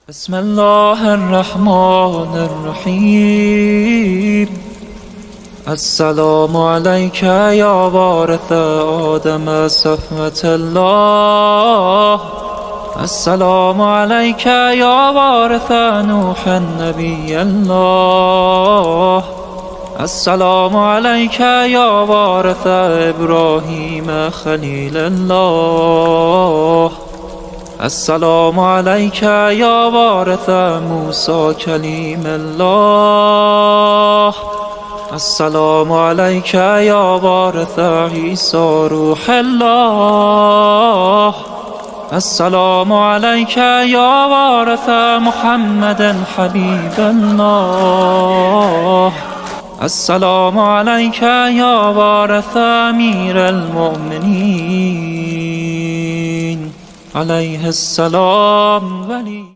بسم الله الرحمن الرحیم. السلام عليك يا وارث آدم صفوة الله. السلام عليك يا وارث نوح نبي الله. السلام عليك يا وارث إبراهيم خليل الله. السلام عليك يا وارث موسى كليم الله. السلام عليك يا وارث عيسى روح الله. السلام عليك يا وارث محمد حبيب الله. السلام عليك يا وارث أمير المؤمنين عليه السلام. ولی